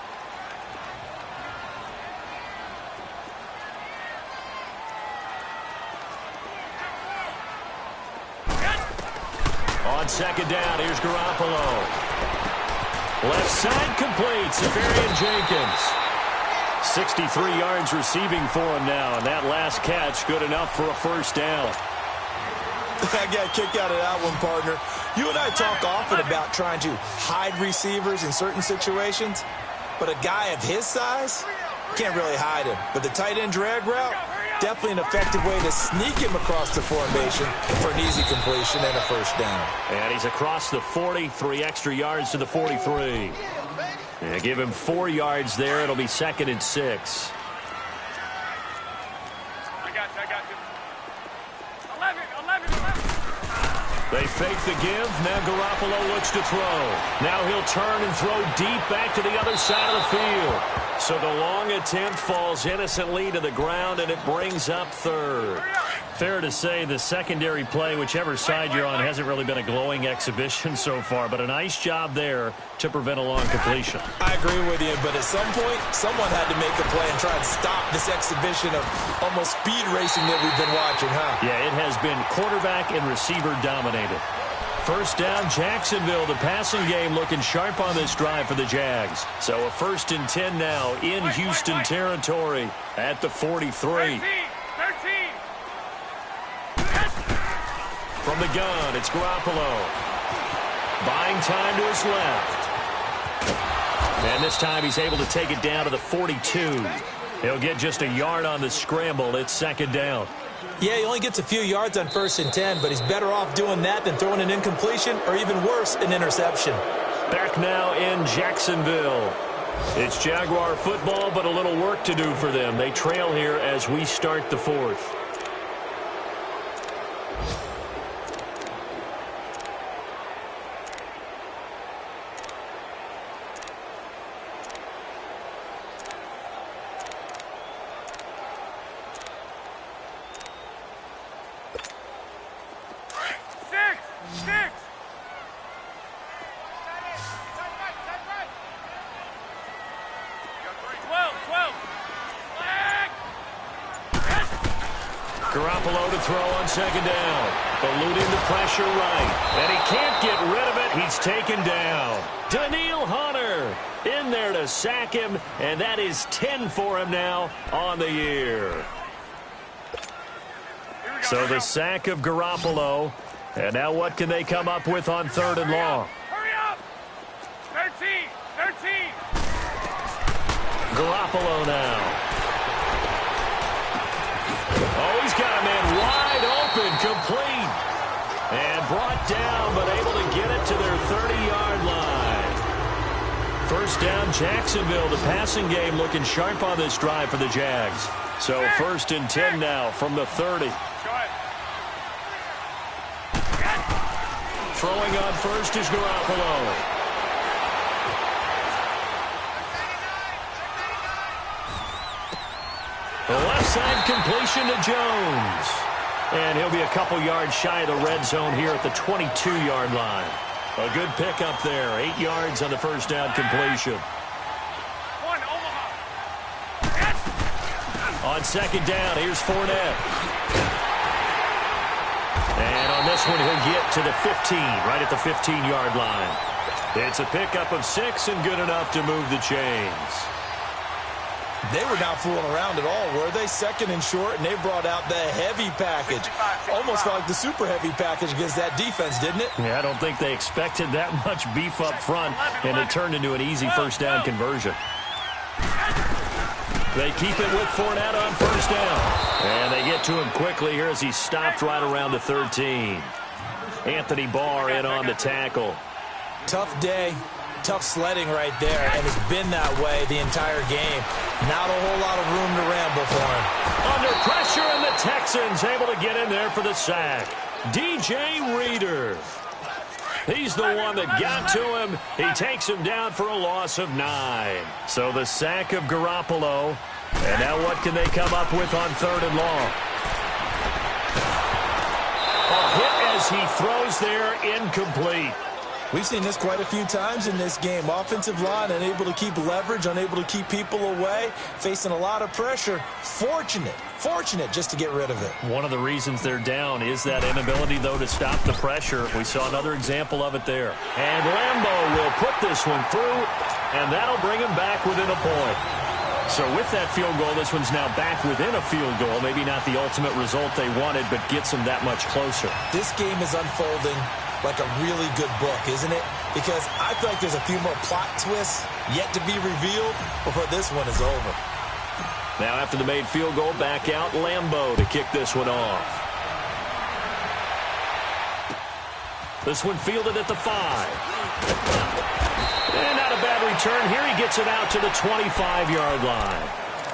On 2nd down, here's Garoppolo. Left side complete, Safarian Jenkins. 63 yards receiving for him now, and that last catch good enough for a first down. I got a kick out of that one, partner. You and I talk often about trying to hide receivers in certain situations, but a guy of his size, can't really hide him. But the tight end drag route, definitely an effective way to sneak him across the formation for an easy completion and a first down. And he's across the 40, 3 extra yards to the 43. And give him 4 yards there. It'll be 2nd and 6. I got you. 11. They fake the give. Now Garoppolo looks to throw. Now he'll turn and throw deep back to the other side of the field. So the long attempt falls innocently to the ground, and it brings up 3rd. Fair to say the secondary play, whichever side you're on, hasn't really been a glowing exhibition so far, but a nice job there to prevent a long completion. I agree with you, but at some point, someone had to make a play and try and stop this exhibition of almost speed racing that we've been watching, huh? Yeah, it has been quarterback and receiver dominated. First down, Jacksonville. The passing game looking sharp on this drive for the Jags. So a 1st and 10 now in Houston territory at the 43. 13. From the gun, it's Garoppolo. Buying time to his left. And this time he's able to take it down to the 42. He'll get just a yard on the scramble. It's 2nd down. Yeah, he only gets a few yards on 1st and 10, but he's better off doing that than throwing an incompletion or even worse, an interception. Back now in Jacksonville. It's Jaguar football, but a little work to do for them. They trail here as we start the 4th. Garoppolo to throw on second down. Eluding the pressure right. And he can't get rid of it. He's taken down. Daniil Hunter in there to sack him. And that is 10 for him now on the year. So the sack of Garoppolo. And now what can they come up with on 3rd and long? Hurry up! 13! Garoppolo now. Oh, he's got a man wide open, complete. And brought down, but able to get it to their 30-yard line. First down, Jacksonville. The passing game looking sharp on this drive for the Jags. So 1st and 10 now from the 30. Throwing on first is Garoppolo. The left side completion to Jones. And he'll be a couple yards shy of the red zone here at the 22-yard line. A good pickup there. 8 yards on the first down completion. On second down, here's Fournette. And on this one, he'll get to the 15, right at the 15-yard line. It's a pickup of 6 and good enough to move the chains. They were not fooling around at all, were they? 2nd and short, and they brought out the heavy package. Almost felt like the super heavy package against that defense, didn't it? Yeah, I don't think they expected that much beef up front, and it turned into an easy first down conversion. They keep it with Fournette on first down. And they get to him quickly here as he stopped right around the 13. Anthony Barr in on the tackle. Tough day, tough sledding right there, and it's been that way the entire game. Not a whole lot of room to ramble for him. Under pressure, and the Texans able to get in there for the sack. DJ Reader. He's the one that got to him. He takes him down for a loss of 9. So the sack of Garoppolo. And now what can they come up with on 3rd and long? A hit as he throws there, incomplete. We've seen this quite a few times in this game. Offensive line unable to keep leverage, unable to keep people away, facing a lot of pressure. Fortunate just to get rid of it. One of the reasons they're down is that inability, though, to stop the pressure. We saw another example of it there. And Lambo will put this one through, and that'll bring him back within a point. So with that field goal, this one's now back within a field goal. Maybe not the ultimate result they wanted, but gets them that much closer. This game is unfolding like a really good book, isn't it? Because I feel like there's a few more plot twists yet to be revealed before this one is over. Now after the made field goal, back out Lambo to kick this one off. This one fielded at the 5. And not a bad return. Here he gets it out to the 25-yard line.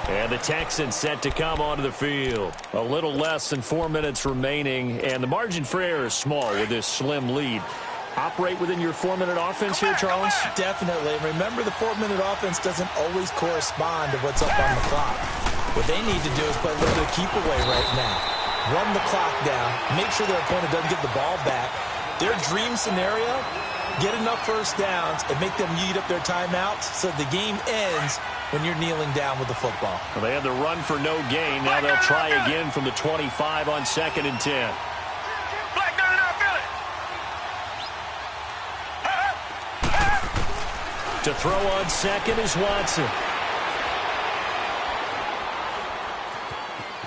And the Texans set to come onto the field. A little less than 4 minutes remaining, and the margin for error is small with this slim lead. Operate within your 4-minute offense here, Charles? Definitely. Remember, the 4-minute offense doesn't always correspond to what's up on the clock. What they need to do is play a little bit of keep away right now. Run the clock down. Make sure their opponent doesn't get the ball back. Their dream scenario, get enough first downs and make them eat up their timeouts so the game ends when you're kneeling down with the football. Well, they had the run for no gain. Now they'll try again from the 25 on 2nd and 10. To throw on second is Watson.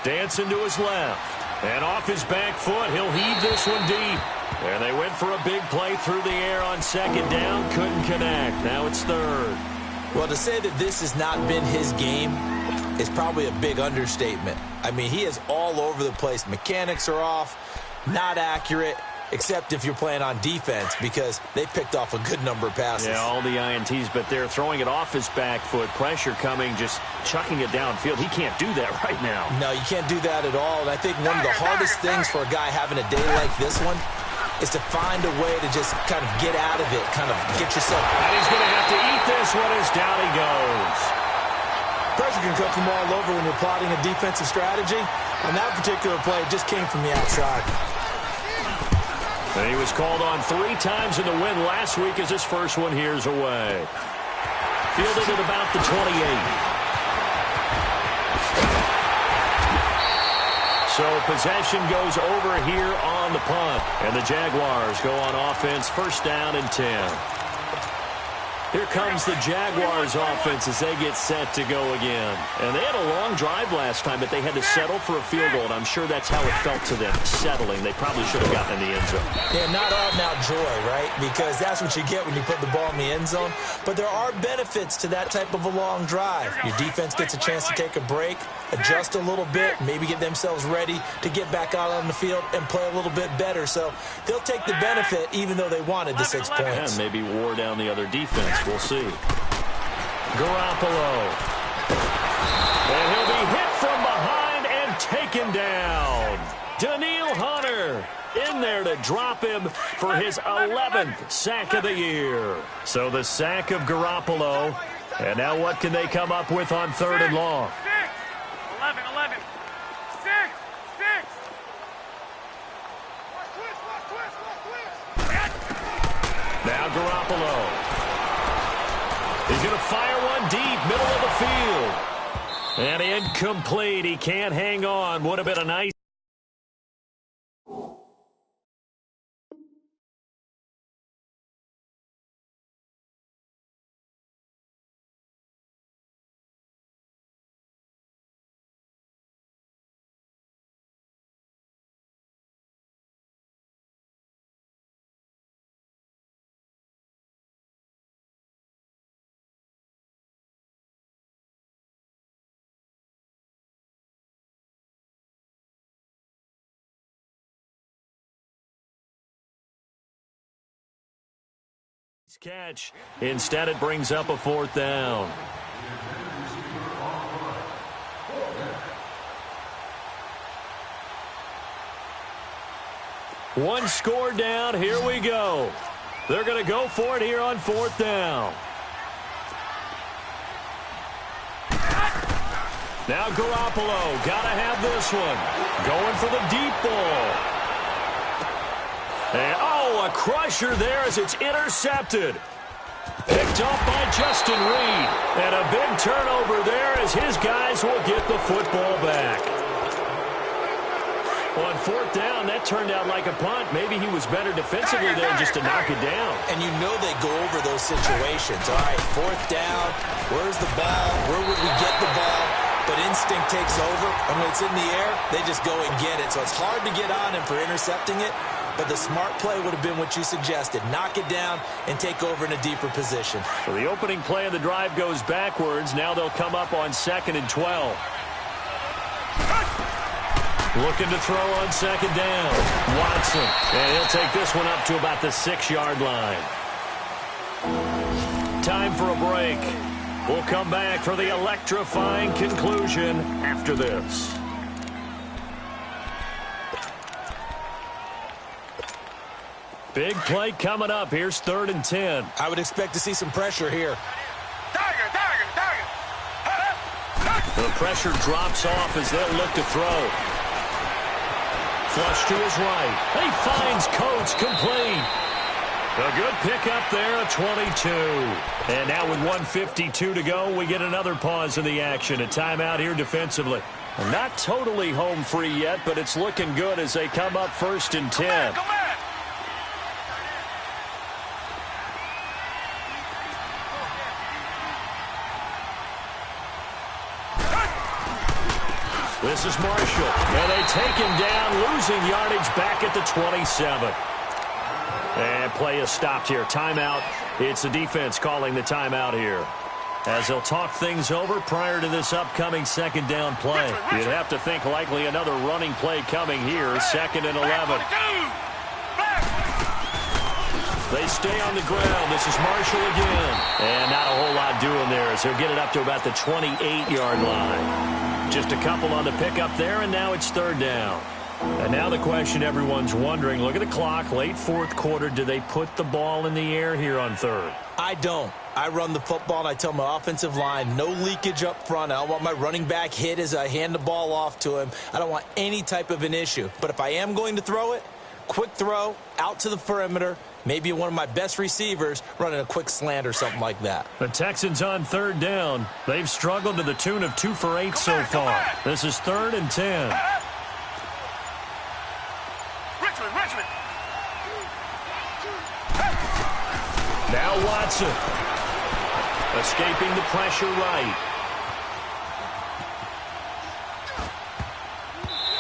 Dancing to his left. And off his back foot, he'll heave this one deep. And they went for a big play through the air on second down. Couldn't connect. Now it's 3rd. Well, to say that this has not been his game is probably a big understatement. I mean, he is all over the place. Mechanics are off, not accurate, except if you're playing on defense because they picked off a good number of passes. Yeah, all the INTs, but they're throwing it off his back foot. Pressure coming, just chucking it downfield. He can't do that right now. No, you can't do that at all. And I think one of the hardest things for a guy having a day like this one is to find a way to just kind of get out of it, kind of get yourself. And he's going to have to eat this one as down he goes. Pressure can come from all over when you're plotting a defensive strategy. On that particular play, it just came from the outside. And he was called on 3 times in the win last week as his first one here's away. Fielded at about the 28. So possession goes over here on the punt. And the Jaguars go on offense, first down and 10. Here comes the Jaguars offense as they get set to go again. And they had a long drive last time, but they had to settle for a field goal, and I'm sure that's how it felt to them, settling. They probably should have gotten in the end zone. Yeah, not out-and-out joy, right? Because that's what you get when you put the ball in the end zone. But there are benefits to that type of a long drive. Your defense gets a chance to take a break, adjust a little bit, maybe get themselves ready to get back out on the field and play a little bit better. So they'll take the benefit even though they wanted the 6 points. And maybe wore down the other defense. We'll see. Garoppolo. And he'll be hit from behind and taken down. Danielle Hunter in there to drop him for his 11th sack of the year. So the sack of Garoppolo. And now what can they come up with on 3rd and long? 11. 6. Now Garoppolo. He's going to fire one deep, middle of the field. And incomplete. He can't hang on. Would have been a nice. Catch. Instead, it brings up a 4th down. One score down. Here we go. They're going to go for it here on 4th down. Now Garoppolo. Got to have this one. Going for the deep ball. And, a crusher there as it's intercepted. Picked up by Justin Reed. And a big turnover there as his guys will get the football back. On 4th down, that turned out like a punt. Maybe he was better defensively there just to knock it down. And you know they go over those situations. All right, 4th down. Where's the ball? Where would we get the ball? But instinct takes over. And when it's in the air, they just go and get it. So it's hard to get on him for intercepting it. But the smart play would have been what you suggested. Knock it down and take over in a deeper position. So the opening play of the drive goes backwards. Now they'll come up on 2nd and 12. Looking to throw on 2nd down. Watson. And he'll take this one up to about the 6-yard line. Time for a break. We'll come back for the electrifying conclusion after this. Big play coming up. Here's 3rd and 10. I would expect to see some pressure here. Target. The pressure drops off as they'll look to throw. Flush to his right. He finds Coates complete. A good pickup there at 22. And now with 1:52 to go, we get another pause in the action. A timeout here defensively. Not totally home free yet, but it's looking good as they come up 1st and 10. Go back. This is Marshall, and they take him down, losing yardage back at the 27. And play is stopped here. Timeout. It's the defense calling the timeout here. As they'll talk things over prior to this upcoming 2nd down play. You'd have to think likely another running play coming here. 2nd and 11. They stay on the ground. This is Marshall again. And not a whole lot doing there as they'll get it up to about the 28-yard line. Just a couple on the pickup there, and now it's 3rd down. And now the question everyone's wondering, look at the clock, late 4th quarter, do they put the ball in the air here on 3rd? I don't. I run the football, and I tell my offensive line, no leakage up front. I don't want my running back hit as I hand the ball off to him. I don't want any type of an issue. But if I am going to throw it, quick throw, out to the perimeter, maybe one of my best receivers running a quick slant or something like that. The Texans on 3rd down. They've struggled to the tune of 2 for 8 so far. This is 3rd and 10. Richmond. Now Watson. Escaping the pressure right.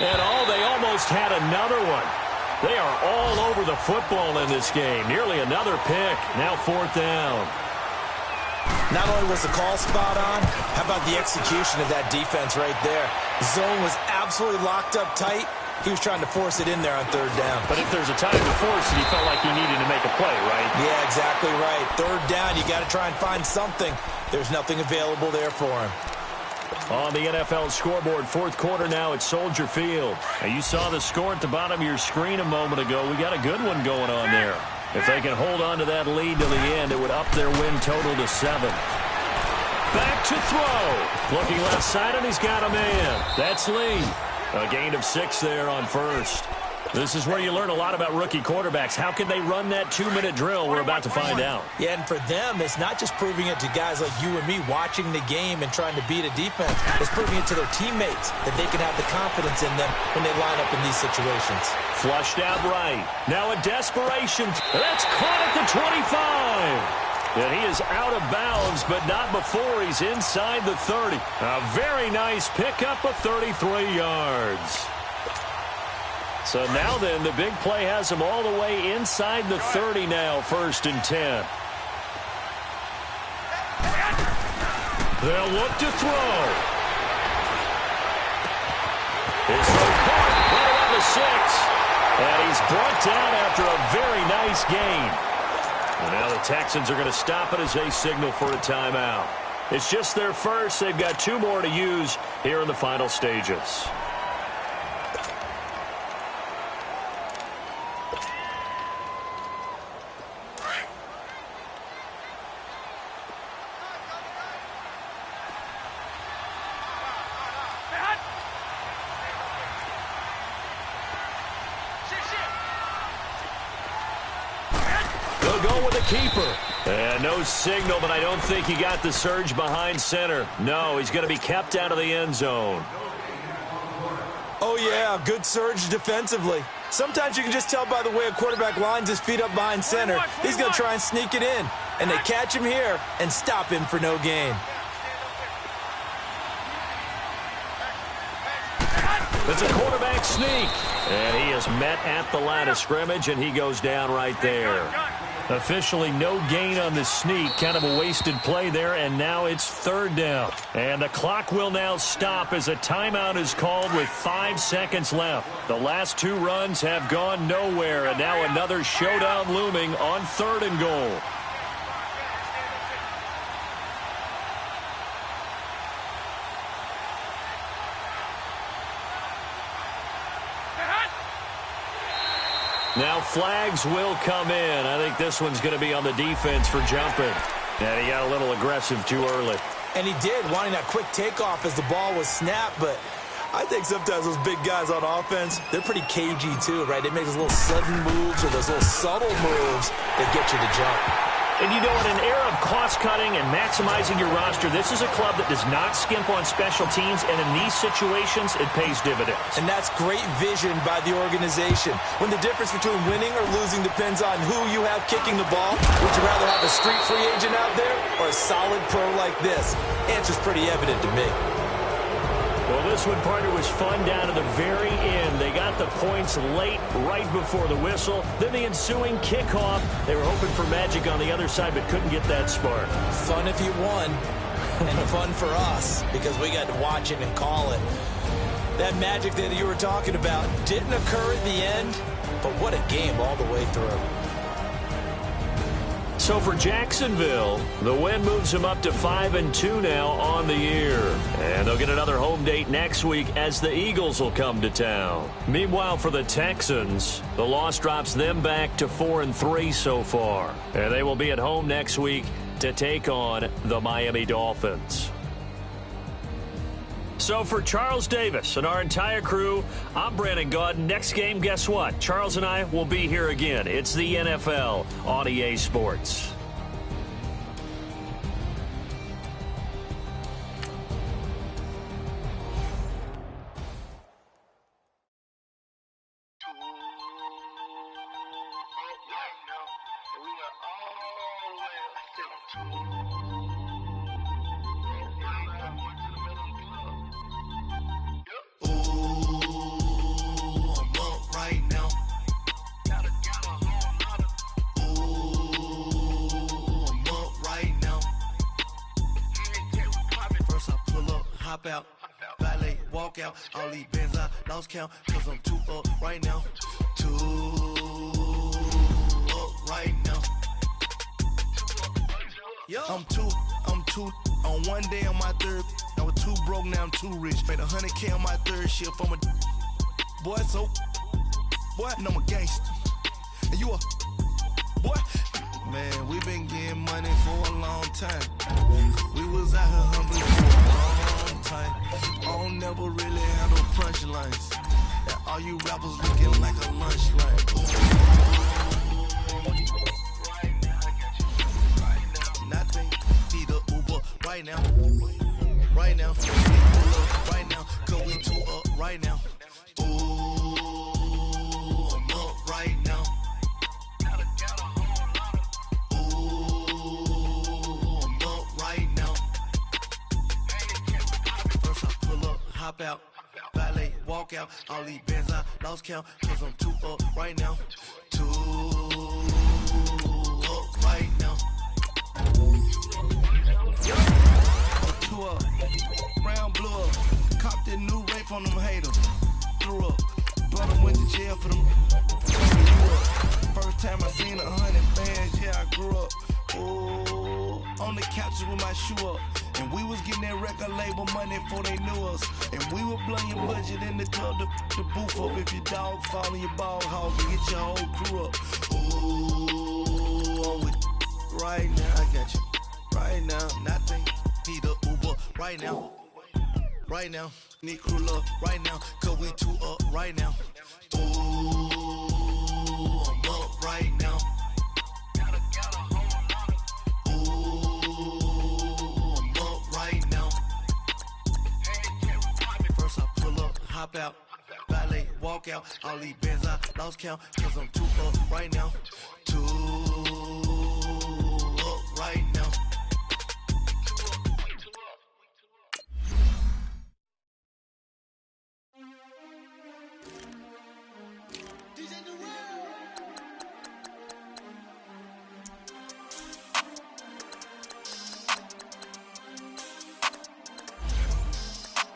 And they almost had another one. They are all over the football in this game. Nearly another pick. Now 4th down. Not only was the call spot on, how about the execution of that defense right there? The zone was absolutely locked up tight. He was trying to force it in there on 3rd down. But if there's a time to force it, he felt like he needed to make a play, right? Yeah, exactly right. 3rd down, you got to try and find something. There's nothing available there for him. On the NFL scoreboard, 4th quarter now at Soldier Field. Now, you saw the score at the bottom of your screen a moment ago. We got a good one going on there. If they can hold on to that lead to the end, it would up their win total to 7. Back to throw. Looking left side, and he's got a man. That's Lee. A gain of 6 there on 1st. This is where you learn a lot about rookie quarterbacks. How can they run that 2-minute drill? We're about to find out. Yeah, and for them, it's not just proving it to guys like you and me watching the game and trying to beat a defense. It's proving it to their teammates that they can have the confidence in them when they line up in these situations. Flushed out right. Now a desperation. That's caught at the 25. And he is out of bounds, but not before he's inside the 30. A very nice pickup of 33 yards. So now then, the big play has him all the way inside the 30 now, 1st and 10. They'll look to throw. His throw caught right around the 6. And he's brought down after a very nice gain. And now the Texans are going to stop it as they signal for a timeout. It's just their first. They've got 2 more to use here in the final stages. Keeper. And no signal, but I don't think he got the surge behind center. No, he's going to be kept out of the end zone. Oh, yeah, good surge defensively. Sometimes you can just tell by the way a quarterback lines his feet up behind center. He's going to try and sneak it in. And they catch him here and stop him for no gain. It's a quarterback sneak. And he is met at the line of scrimmage, and he goes down right there. Officially no gain on the sneak. Kind of a wasted play there, and now it's 3rd down. And the clock will now stop as a timeout is called with 5 seconds left. The last 2 runs have gone nowhere, and now another showdown looming on 3rd and goal. Now flags will come in. I think this one's going to be on the defense for jumping. And he got a little aggressive too early. And he did, wanting that quick takeoff as the ball was snapped. But I think sometimes those big guys on offense, they're pretty cagey too, right? They make those little sudden moves or those little subtle moves that get you to jump. And you know, in an era of cost-cutting and maximizing your roster, this is a club that does not skimp on special teams, and in these situations, it pays dividends. And that's great vision by the organization. When the difference between winning or losing depends on who you have kicking the ball, would you rather have a street free agent out there or a solid pro like this? Answer's pretty evident to me. Well, this one, partner, was fun down to the very end. They got the points late, right before the whistle. Then the ensuing kickoff. They were hoping for magic on the other side, but couldn't get that spark. Fun if you won, and fun for us, because we got to watch it and call it. That magic that you were talking about didn't occur at the end, but what a game all the way through. So for Jacksonville, the win moves them up to 5-2 now on the year. And they'll get another home date next week as the Eagles will come to town. Meanwhile, for the Texans, the loss drops them back to 4-3 so far. And they will be at home next week to take on the Miami Dolphins. So for Charles Davis and our entire crew, I'm Brandon Gaudin. Next game, guess what? Charles and I will be here again. It's the NFL on EA Sports. Hop out, valet, walk out. All these bands I lost count, cause I'm too up right now. Too up right now. I'm too on one day on my third. I was too broke, now I'm too rich. Made 100K on my third shift. I'm a boy, so boy, and I'm a gangster. And you a boy. Man, we been getting money for a long time. We was out here hungry for a long time. I don't never really have no punchlines. And all you rappers looking like a lunch line. Nothing, need a Uber right now. Right now, right now, cause we too up right now. Ooh, I'm up right now. Hop out, valet, walk out. All these bands I lost count, cause I'm too up right now. Too up right now. I'm too up, round blew up. Copped that new rape on them haters. Threw up, brought them went to jail for them. Turning you up. First time I seen 100 bands, yeah, I grew up. Ooh, on the couches with my shoe up. And we was getting that record label money before they knew us. And we were blowing your budget in the club to booth up. If your dog fall in your ball hog and get your whole crew up. Ooh, I'm with right now, I got you. Right now, nothing, need a Uber right now. Right now, need crew love right now. Cause we too up right now. Ooh, I'm up right now. Hop out, valet, walk out. All these bands I lost count, cause I'm too up right now. Too up right now.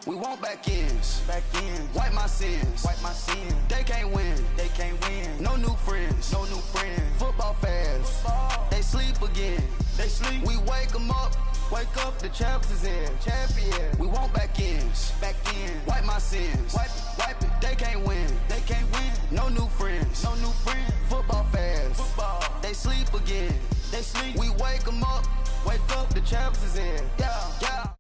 We want back ends, wipe my sins, They can't win, No new friends, Football fans, they sleep again, We wake them up, the champs is in, We want back ends, wipe my sins, wipe it. They can't win, No new friends, Football fans, they sleep again, We wake them up, the champs is in, yeah.